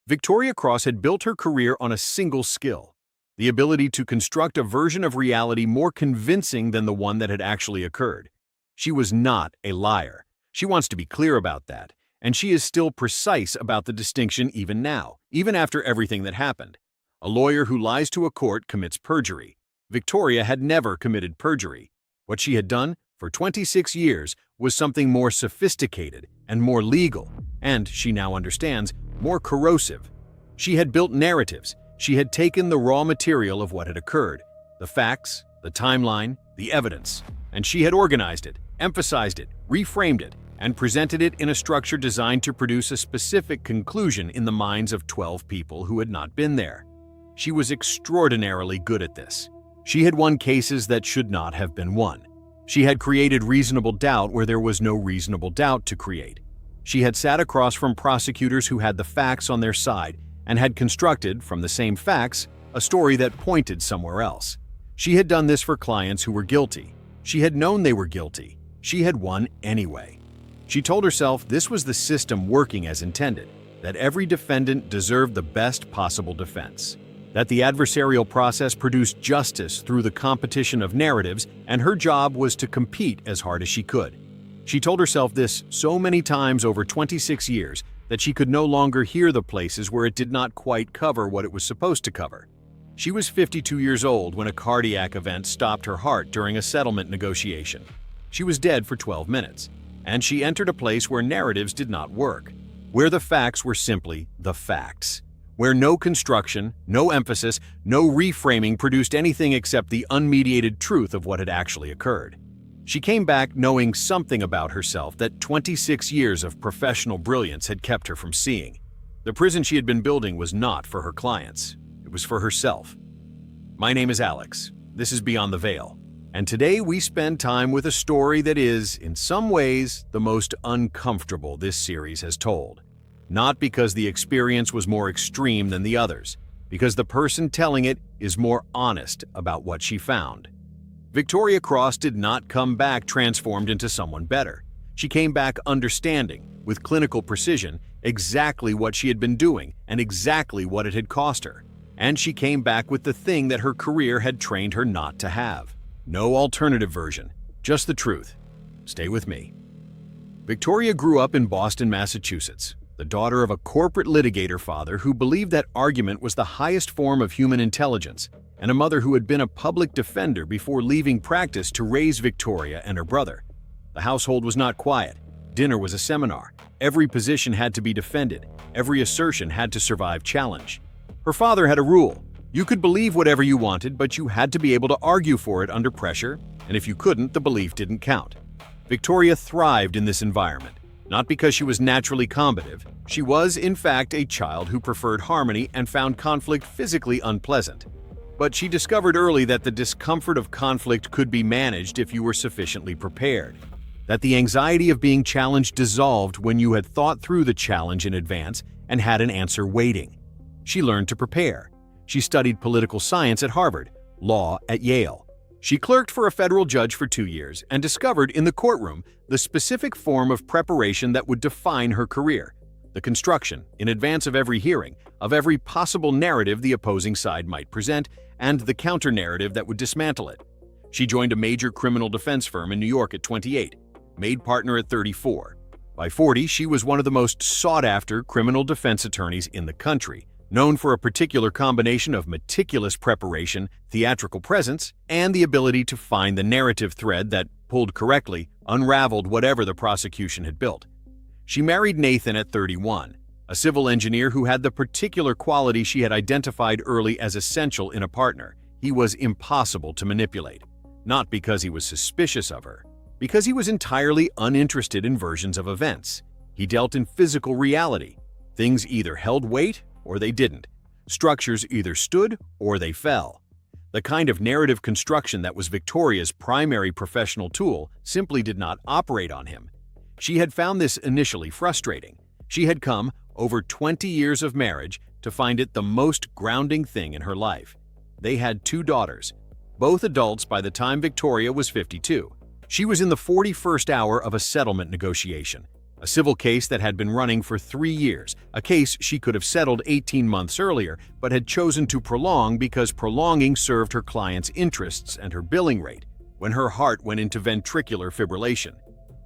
Victoria Cross had built her career on a single skill: the ability to construct a version of reality more convincing than the one that had actually occurred. She was not a liar. She wants to be clear about that, and she is still precise about the distinction even now, even after everything that happened. A lawyer who lies to a court commits perjury. Victoria had never committed perjury. What she had done for 26 years was something more sophisticated and more legal, and, she now understands, more corrosive. She had built narratives. She had taken the raw material of what had occurred, the facts, the timeline, the evidence, and she had organized it, emphasized it, reframed it, and presented it in a structure designed to produce a specific conclusion in the minds of 12 people who had not been there. She was extraordinarily good at this. She had won cases that should not have been won. She had created reasonable doubt where there was no reasonable doubt to create. She had sat across from prosecutors who had the facts on their side and had constructed, from the same facts, a story that pointed somewhere else. She had done this for clients who were guilty. She had known they were guilty. She had won anyway. She told herself this was the system working as intended, that every defendant deserved the best possible defense, that the adversarial process produced justice through the competition of narratives, and her job was to compete as hard as she could. She told herself this so many times over 26 years that she could no longer hear the places where it did not quite cover what it was supposed to cover. She was 52 years old when a cardiac event stopped her heart during a settlement negotiation. She was dead for 12 minutes, and she entered a place where narratives did not work, where the facts were simply the facts, where no construction, no emphasis, no reframing produced anything except the unmediated truth of what had actually occurred. She came back knowing something about herself that 26 years of professional brilliance had kept her from seeing. The prison she had been building was not for her clients. It was for herself. My name is Alex. This is Beyond the Veil. And today we spend time with a story that is, in some ways, the most uncomfortable this series has told. Not because the experience was more extreme than the others, because the person telling it is more honest about what she found. Victoria Cross did not come back transformed into someone better. She came back understanding, with clinical precision, exactly what she had been doing and exactly what it had cost her. And she came back with the thing that her career had trained her not to have. No alternative version, just the truth. Stay with me. Victoria grew up in Boston, Massachusetts, the daughter of a corporate litigator father who believed that argument was the highest form of human intelligence, and a mother who had been a public defender before leaving practice to raise Victoria and her brother. The household was not quiet. Dinner was a seminar. Every position had to be defended. Every assertion had to survive challenge. Her father had a rule. You could believe whatever you wanted, but you had to be able to argue for it under pressure, and if you couldn't, the belief didn't count. Victoria thrived in this environment, not because she was naturally combative. She was, in fact, a child who preferred harmony and found conflict physically unpleasant. But she discovered early that the discomfort of conflict could be managed if you were sufficiently prepared. That the anxiety of being challenged dissolved when you had thought through the challenge in advance and had an answer waiting. She learned to prepare. She studied political science at Harvard, law at Yale. She clerked for a federal judge for 2 years and discovered in the courtroom the specific form of preparation that would define her career. The construction, in advance of every hearing, of every possible narrative the opposing side might present, and the counter-narrative that would dismantle it. She joined a major criminal defense firm in New York at 28, made partner at 34. By 40, she was one of the most sought-after criminal defense attorneys in the country, known for a particular combination of meticulous preparation, theatrical presence, and the ability to find the narrative thread that, pulled correctly, unraveled whatever the prosecution had built. She married Nathan at 31, a civil engineer who had the particular quality she had identified early as essential in a partner. He was impossible to manipulate, not because he was suspicious of her, because he was entirely uninterested in versions of events. He dealt in physical reality. Things either held weight or they didn't. Structures either stood or they fell. The kind of narrative construction that was Victoria's primary professional tool simply did not operate on him. She had found this initially frustrating. She had come, over 20 years of marriage, to find it the most grounding thing in her life. They had 2 daughters, both adults by the time Victoria was 52. She was in the 41st hour of a settlement negotiation. A civil case that had been running for 3 years, a case she could have settled 18 months earlier, but had chosen to prolong because prolonging served her client's interests and her billing rate, when her heart went into ventricular fibrillation.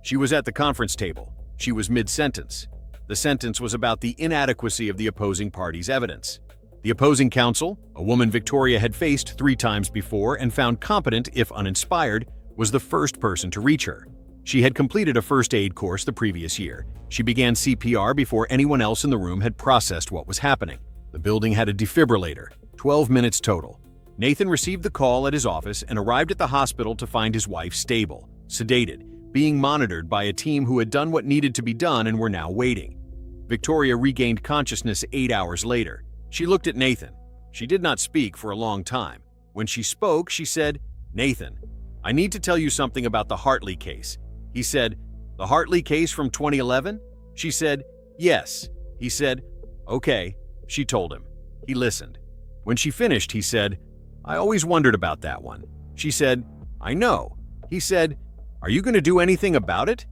She was at the conference table. She was mid-sentence. The sentence was about the inadequacy of the opposing party's evidence. The opposing counsel, a woman Victoria had faced 3 times before and found competent if uninspired, was the first person to reach her. She had completed a first aid course the previous year. She began CPR before anyone else in the room had processed what was happening. The building had a defibrillator, 12 minutes total. Nathan received the call at his office and arrived at the hospital to find his wife stable, sedated, being monitored by a team who had done what needed to be done and were now waiting. Victoria regained consciousness 8 hours later. She looked at Nathan. She did not speak for a long time. When she spoke, she said, "Nathan, I need to tell you something about the Hartley case." He said, "The Hartley case from 2011? She said, "Yes." He said, "Okay." She told him. He listened. When she finished, he said, "I always wondered about that one." She said, "I know." He said, "Are you going to do anything about it?"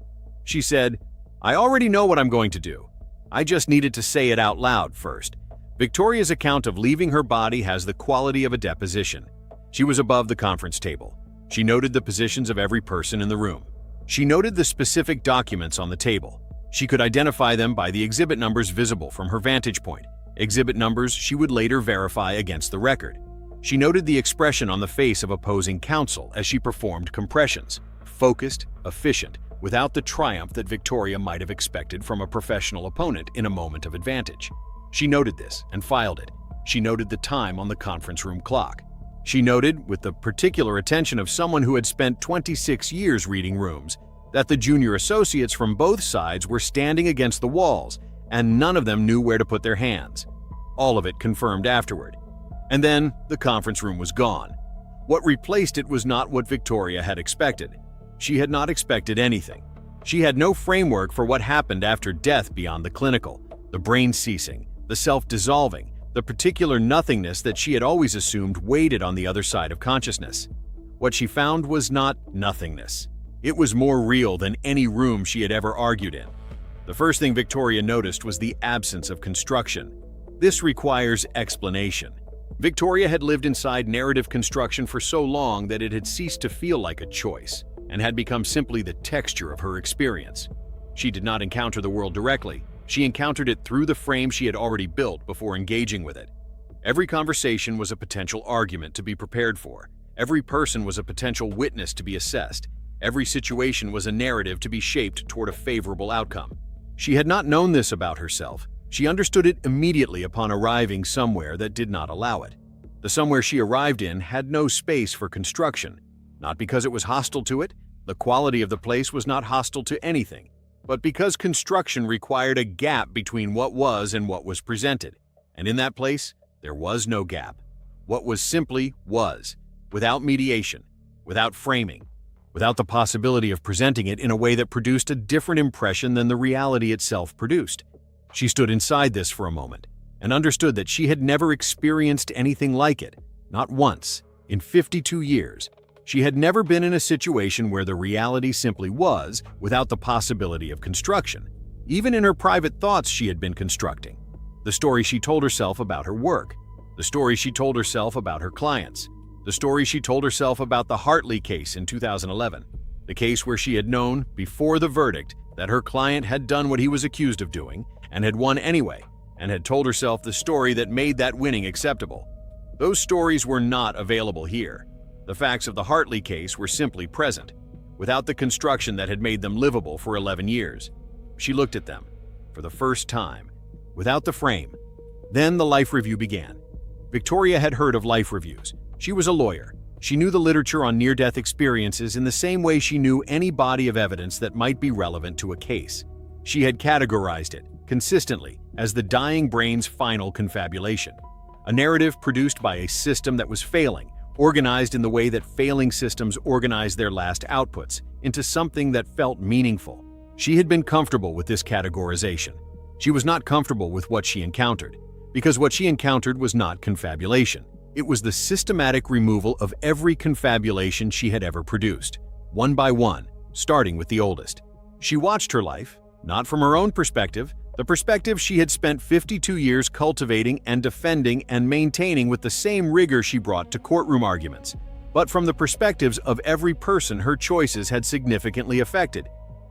She said, "I already know what I'm going to do. I just needed to say it out loud first." Victoria's account of leaving her body has the quality of a deposition. She was above the conference table. She noted the positions of every person in the room. She noted the specific documents on the table. She could identify them by the exhibit numbers visible from her vantage point, exhibit numbers she would later verify against the record. She noted the expression on the face of opposing counsel as she performed compressions, focused, efficient, without the triumph that Victoria might have expected from a professional opponent in a moment of advantage. She noted this and filed it. She noted the time on the conference room clock. She noted, with the particular attention of someone who had spent 26 years reading rooms, that the junior associates from both sides were standing against the walls, and none of them knew where to put their hands. All of it confirmed afterward. And then the conference room was gone. What replaced it was not what Victoria had expected. She had not expected anything. She had no framework for what happened after death beyond the clinical, the brain ceasing, the self-dissolving, the particular nothingness that she had always assumed waited on the other side of consciousness. What she found was not nothingness. It was more real than any room she had ever argued in. The first thing Victoria noticed was the absence of construction. This requires explanation. Victoria had lived inside narrative construction for so long that it had ceased to feel like a choice and had become simply the texture of her experience. She did not encounter the world directly. She encountered it through the frame she had already built before engaging with it. Every conversation was a potential argument to be prepared for. Every person was a potential witness to be assessed. Every situation was a narrative to be shaped toward a favorable outcome. She had not known this about herself. She understood it immediately upon arriving somewhere that did not allow it. The somewhere she arrived in had no space for construction. Not because it was hostile to it. The quality of the place was not hostile to anything, but because construction required a gap between what was and what was presented. And in that place, there was no gap. What was simply was, without mediation, without framing, without the possibility of presenting it in a way that produced a different impression than the reality itself produced. She stood inside this for a moment and understood that she had never experienced anything like it, not once, in 52 years. She had never been in a situation where the reality simply was, without the possibility of construction. Even in her private thoughts she had been constructing. The story she told herself about her work. The story she told herself about her clients. The story she told herself about the Hartley case in 2011. The case where she had known, before the verdict, that her client had done what he was accused of doing, and had won anyway, and had told herself the story that made that winning acceptable. Those stories were not available here. The facts of the Hartley case were simply present, without the construction that had made them livable for 11 years. She looked at them, for the first time, without the frame. Then the life review began. Victoria had heard of life reviews. She was a lawyer. She knew the literature on near-death experiences in the same way she knew any body of evidence that might be relevant to a case. She had categorized it, consistently, as the dying brain's final confabulation. A narrative produced by a system that was failing, organized in the way that failing systems organize their last outputs, into something that felt meaningful. She had been comfortable with this categorization. She was not comfortable with what she encountered, because what she encountered was not confabulation. It was the systematic removal of every confabulation she had ever produced, one by one, starting with the oldest. She watched her life, Not from her own perspective, the perspective she had spent 52 years cultivating and defending and maintaining with the same rigor she brought to courtroom arguments, but from the perspectives of every person her choices had significantly affected.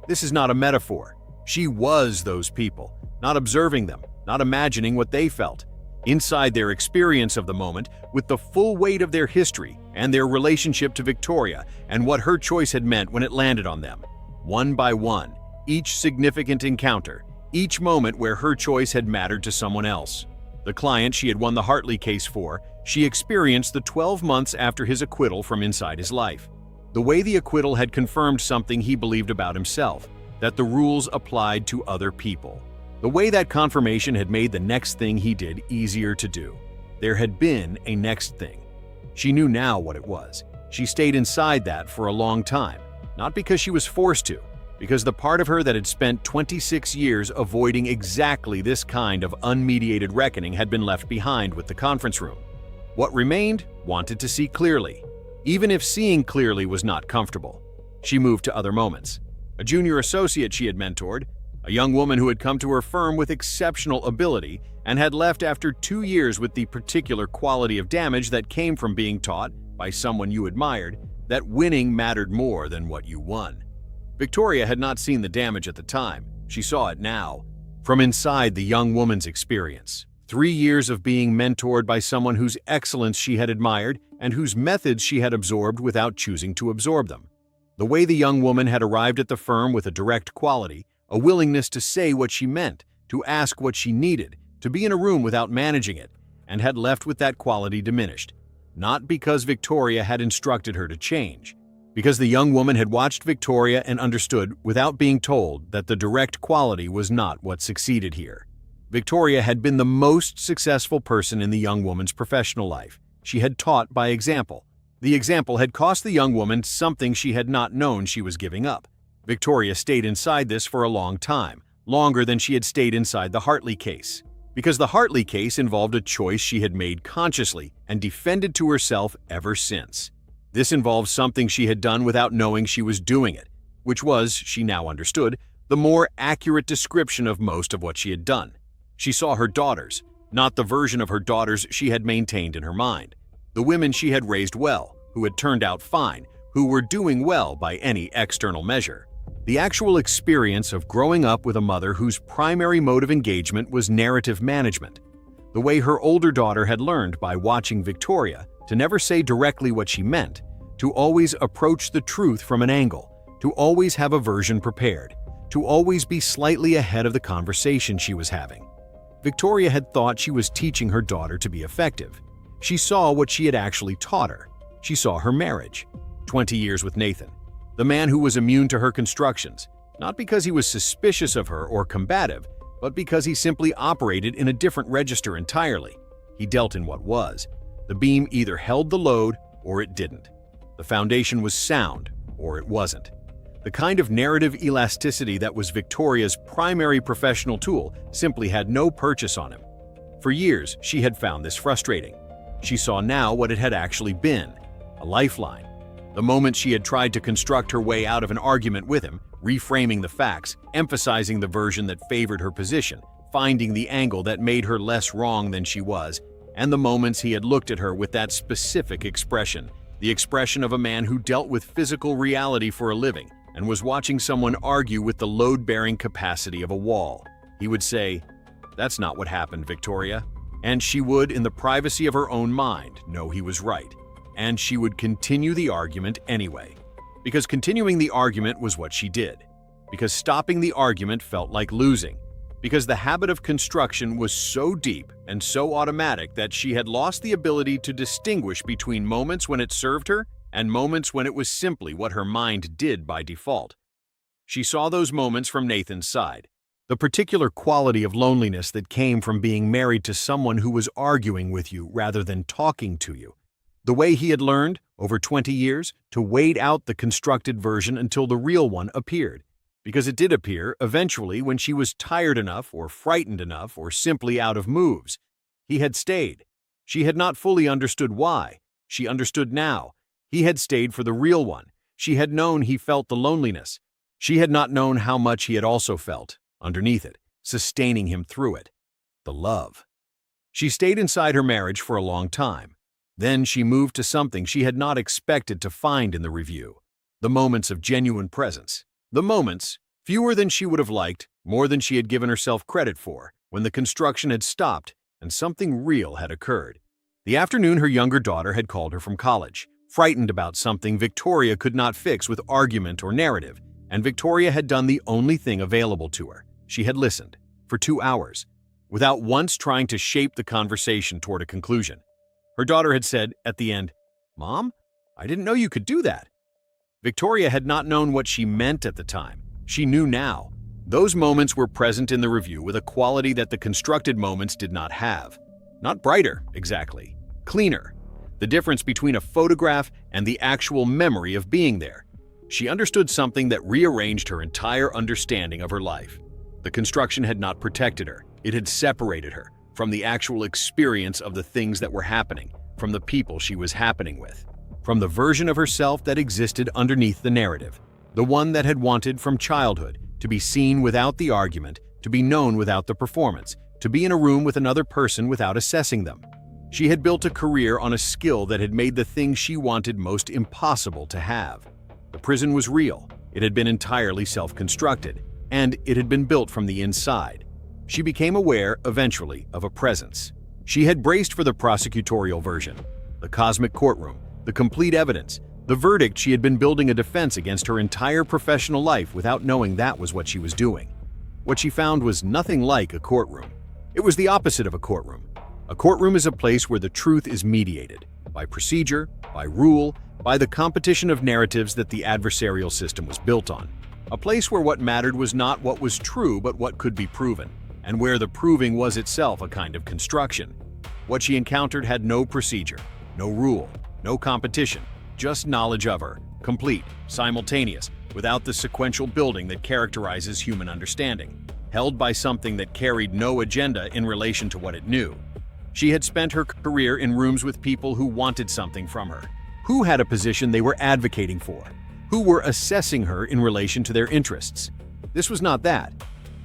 This is not a metaphor. She was those people, not observing them, not imagining what they felt. Inside their experience of the moment, with the full weight of their history and their relationship to Victoria and what her choice had meant when it landed on them. One by one, each significant encounter, each moment where her choice had mattered to someone else. The client she had won the Hartley case for, she experienced the 12 months after his acquittal from inside his life. The way the acquittal had confirmed something he believed about himself, that the rules applied to other people. The way that confirmation had made the next thing he did easier to do. There had been a next thing. She knew now what it was. She stayed inside that for a long time, not because she was forced to, because the part of her that had spent 26 years avoiding exactly this kind of unmediated reckoning had been left behind with the conference room. What remained wanted to see clearly, even if seeing clearly was not comfortable. She moved to other moments. A junior associate she had mentored, a young woman who had come to her firm with exceptional ability and had left after 2 years with the particular quality of damage that came from being taught, by someone you admired, that winning mattered more than what you won. Victoria had not seen the damage at the time. She saw it now, from inside the young woman's experience. 3 years of being mentored by someone whose excellence she had admired and whose methods she had absorbed without choosing to absorb them. The way the young woman had arrived at the firm with a direct quality, a willingness to say what she meant, to ask what she needed, to be in a room without managing it, and had left with that quality diminished. Not because Victoria had instructed her to change, because the young woman had watched Victoria and understood, without being told, that the direct quality was not what succeeded here. Victoria had been the most successful person in the young woman's professional life. She had taught by example. The example had cost the young woman something she had not known she was giving up. Victoria stayed inside this for a long time, longer than she had stayed inside the Hartley case. Because the Hartley case involved a choice she had made consciously and defended to herself ever since. This involved something she had done without knowing she was doing it, which was, she now understood, the more accurate description of most of what she had done. She saw her daughters, not the version of her daughters she had maintained in her mind. The women she had raised well, who had turned out fine, who were doing well by any external measure. The actual experience of growing up with a mother whose primary mode of engagement was narrative management. The way her older daughter had learned by watching Victoria to never say directly what she meant, to always approach the truth from an angle, to always have a version prepared, to always be slightly ahead of the conversation she was having. Victoria had thought she was teaching her daughter to be effective. She saw what she had actually taught her. She saw her marriage. 20 years with Nathan, the man who was immune to her constructions, not because he was suspicious of her or combative, but because he simply operated in a different register entirely. He dealt in what was. The beam either held the load or it didn't. The foundation was sound or it wasn't. The kind of narrative elasticity that was Victoria's primary professional tool simply had no purchase on him. For years, she had found this frustrating. She saw now what it had actually been, a lifeline. The moment she had tried to construct her way out of an argument with him, reframing the facts, emphasizing the version that favored her position, finding the angle that made her less wrong than she was, and the moments he had looked at her with that specific expression, the expression of a man who dealt with physical reality for a living and was watching someone argue with the load-bearing capacity of a wall. He would say, "That's not what happened, Victoria." And she would, in the privacy of her own mind, know he was right. And she would continue the argument anyway. Because continuing the argument was what she did. Because stopping the argument felt like losing. Because the habit of construction was so deep and so automatic that she had lost the ability to distinguish between moments when it served her and moments when it was simply what her mind did by default. She saw those moments from Nathan's side. The particular quality of loneliness that came from being married to someone who was arguing with you rather than talking to you. The way he had learned, over 20 years, to wait out the constructed version until the real one appeared. Because it did appear, eventually, when she was tired enough or frightened enough or simply out of moves. He had stayed. She had not fully understood why. She understood now. He had stayed for the real one. She had known he felt the loneliness. She had not known how much he had also felt. underneath it, sustaining him through it: the love. She stayed inside her marriage for a long time. Then she moved to something she had not expected to find in the review: the moments of genuine presence. The moments, fewer than she would have liked, more than she had given herself credit for, when the construction had stopped and something real had occurred. The afternoon her younger daughter had called her from college, frightened about something Victoria could not fix with argument or narrative, and Victoria had done the only thing available to her. She had listened, for 2 hours, without once trying to shape the conversation toward a conclusion. Her daughter had said, at the end, "Mom, I didn't know you could do that." Victoria had not known what she meant at the time. She knew now. Those moments were present in the review with a quality that the constructed moments did not have. Not brighter, exactly. Cleaner. The difference between a photograph and the actual memory of being there. She understood something that rearranged her entire understanding of her life. The construction had not protected her. It had separated her from the actual experience of the things that were happening, from the people she was happening with, from the version of herself that existed underneath the narrative, the one that had wanted from childhood to be seen without the argument, to be known without the performance, to be in a room with another person without assessing them. She had built a career on a skill that had made the thing she wanted most impossible to have. The prison was real. It had been entirely self-constructed, and it had been built from the inside. She became aware, eventually, of a presence. She had braced for the prosecutorial version, the cosmic courtroom, the complete evidence, the verdict. She had been building a defense against her entire professional life without knowing that was what she was doing. What she found was nothing like a courtroom. It was the opposite of a courtroom. A courtroom is a place where the truth is mediated, by procedure, by rule, by the competition of narratives that the adversarial system was built on. A place where what mattered was not what was true but what could be proven, and where the proving was itself a kind of construction. What she encountered had no procedure, no rule, no competition, just knowledge of her, complete, simultaneous, without the sequential building that characterizes human understanding, held by something that carried no agenda in relation to what it knew. She had spent her career in rooms with people who wanted something from her, who had a position they were advocating for, who were assessing her in relation to their interests. This was not that.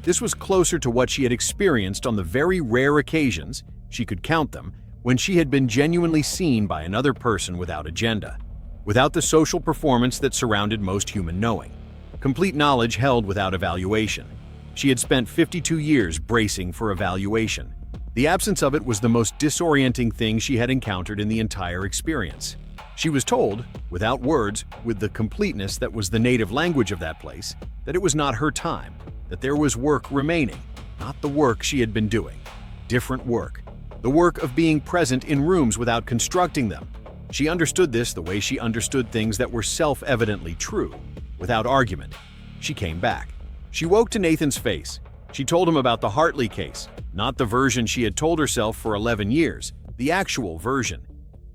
This was closer to what she had experienced on the very rare occasions, she could count them, when she had been genuinely seen by another person without agenda, without the social performance that surrounded most human knowing, complete knowledge held without evaluation. She had spent 52 years bracing for evaluation. The absence of it was the most disorienting thing she had encountered in the entire experience. She was told, without words, with the completeness that was the native language of that place, that it was not her time, that there was work remaining, not the work she had been doing. Different work. The work of being present in rooms without constructing them. She understood this the way she understood things that were self-evidently true, without argument. She came back. She woke to Nathan's face. She told him about the Hartley case, not the version she had told herself for 11 years, the actual version.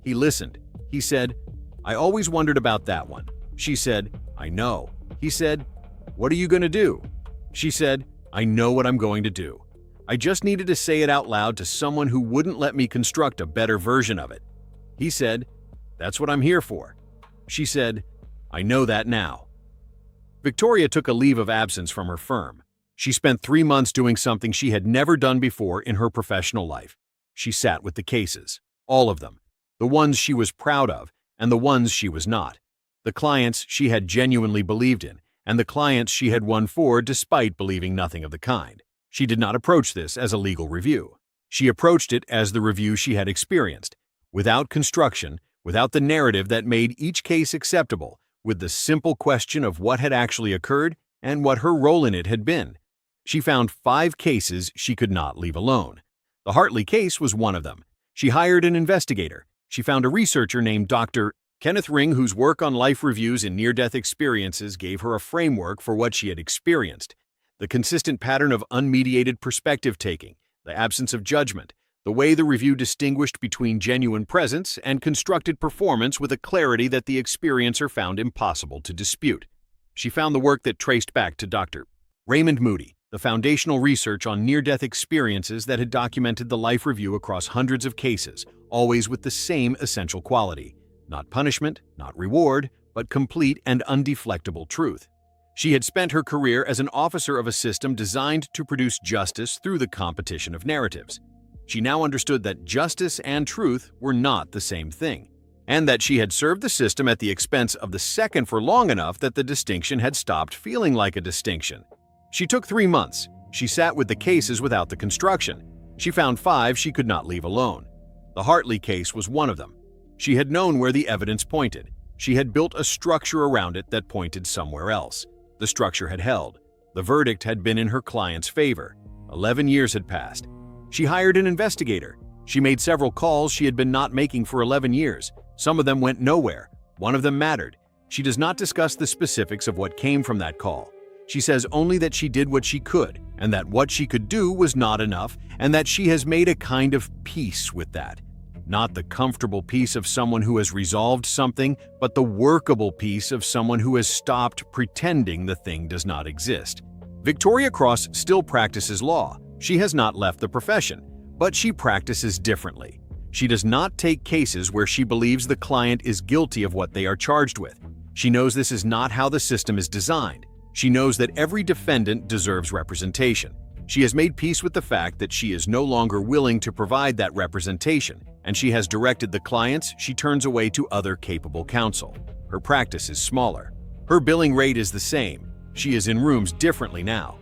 He listened. He said, "I always wondered about that one." She said, "I know." He said, "What are you going to do?" She said, "I know what I'm going to do. I just needed to say it out loud to someone who wouldn't let me construct a better version of it." He said, "That's what I'm here for." She said, "I know that now." Victoria took a leave of absence from her firm. She spent 3 months doing something she had never done before in her professional life. She sat with the cases, all of them, the ones she was proud of and the ones she was not, the clients she had genuinely believed in, and the clients she had won for despite believing nothing of the kind. She did not approach this as a legal review. She approached it as the review she had experienced, without construction, without the narrative that made each case acceptable, with the simple question of what had actually occurred and what her role in it had been. She found 5 cases she could not leave alone. The Hartley case was one of them. She hired an investigator. She found a researcher named Dr. Kenneth Ring, whose work on life reviews and near-death experiences gave her a framework for what she had experienced. The consistent pattern of unmediated perspective-taking, the absence of judgment, the way the review distinguished between genuine presence and constructed performance with a clarity that the experiencer found impossible to dispute. She found the work that traced back to Dr. Raymond Moody, the foundational research on near-death experiences that had documented the life review across hundreds of cases, always with the same essential quality: not punishment, not reward, but complete and undeflectable truth. She had spent her career as an officer of a system designed to produce justice through the competition of narratives. She now understood that justice and truth were not the same thing, and that she had served the system at the expense of the second for long enough that the distinction had stopped feeling like a distinction. She took 3 months. She sat with the cases without the construction. She found 5 she could not leave alone. The Hartley case was one of them. She had known where the evidence pointed. She had built a structure around it that pointed somewhere else. The structure had held. The verdict had been in her client's favor. 11 years had passed. She hired an investigator. She made several calls she had been not making for 11 years. Some of them went nowhere. One of them mattered. She does not discuss the specifics of what came from that call. She says only that she did what she could, and that what she could do was not enough, and that she has made a kind of peace with that. Not the comfortable peace of someone who has resolved something, but the workable peace of someone who has stopped pretending the thing does not exist. Victoria Cross still practices law. She has not left the profession, but she practices differently. She does not take cases where she believes the client is guilty of what they are charged with. She knows this is not how the system is designed. She knows that every defendant deserves representation. She has made peace with the fact that she is no longer willing to provide that representation, and she has directed the clients she turns away to other capable counsel. Her practice is smaller. Her billing rate is the same. She is in rooms differently now.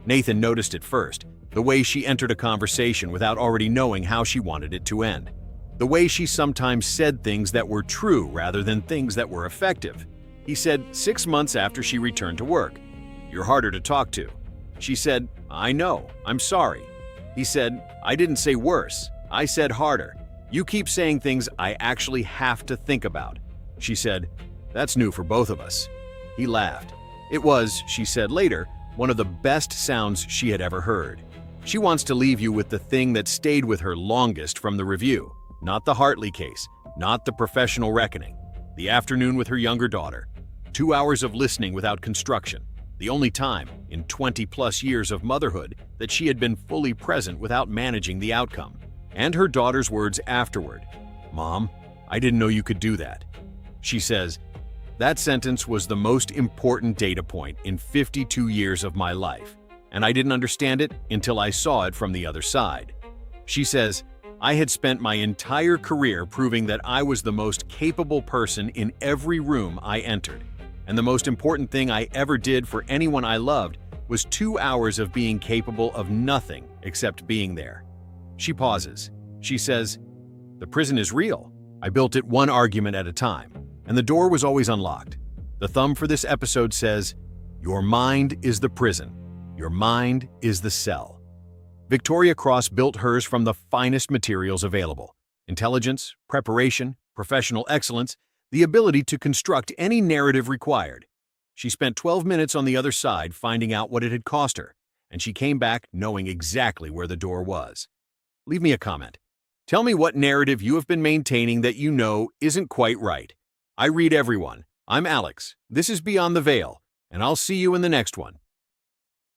Nathan noticed it first, the way she entered a conversation without already knowing how she wanted it to end. The way she sometimes said things that were true rather than things that were effective. He said 6 months after she returned to work, "You're harder to talk to." She said, "I know, I'm sorry." He said, "I didn't say worse, I said harder. You keep saying things I actually have to think about." She said, "That's new for both of us." He laughed. It was, she said later, one of the best sounds she had ever heard. She wants to leave you with the thing that stayed with her longest from the review. Not the Hartley case, not the professional reckoning. The afternoon with her younger daughter. 2 hours of listening without construction. The only time, in 20-plus years of motherhood, that she had been fully present without managing the outcome. And her daughter's words afterward. "Mom, I didn't know you could do that." She says, "That sentence was the most important data point in 52 years of my life, and I didn't understand it until I saw it from the other side." She says, "I had spent my entire career proving that I was the most capable person in every room I entered. And the most important thing I ever did for anyone I loved was 2 hours of being capable of nothing except being there." She pauses. She says, "The prison is real. I built it one argument at a time, and the door was always unlocked." The thumb for this episode says, "Your mind is the prison. Your mind is the cell." Victoria Cross built hers from the finest materials available: intelligence, preparation, professional excellence, the ability to construct any narrative required. She spent 12 minutes on the other side finding out what it had cost her, and she came back knowing exactly where the door was. Leave me a comment. Tell me what narrative you have been maintaining that you know isn't quite right. I read everyone. I'm Alex. This is Beyond the Veil, and I'll see you in the next one.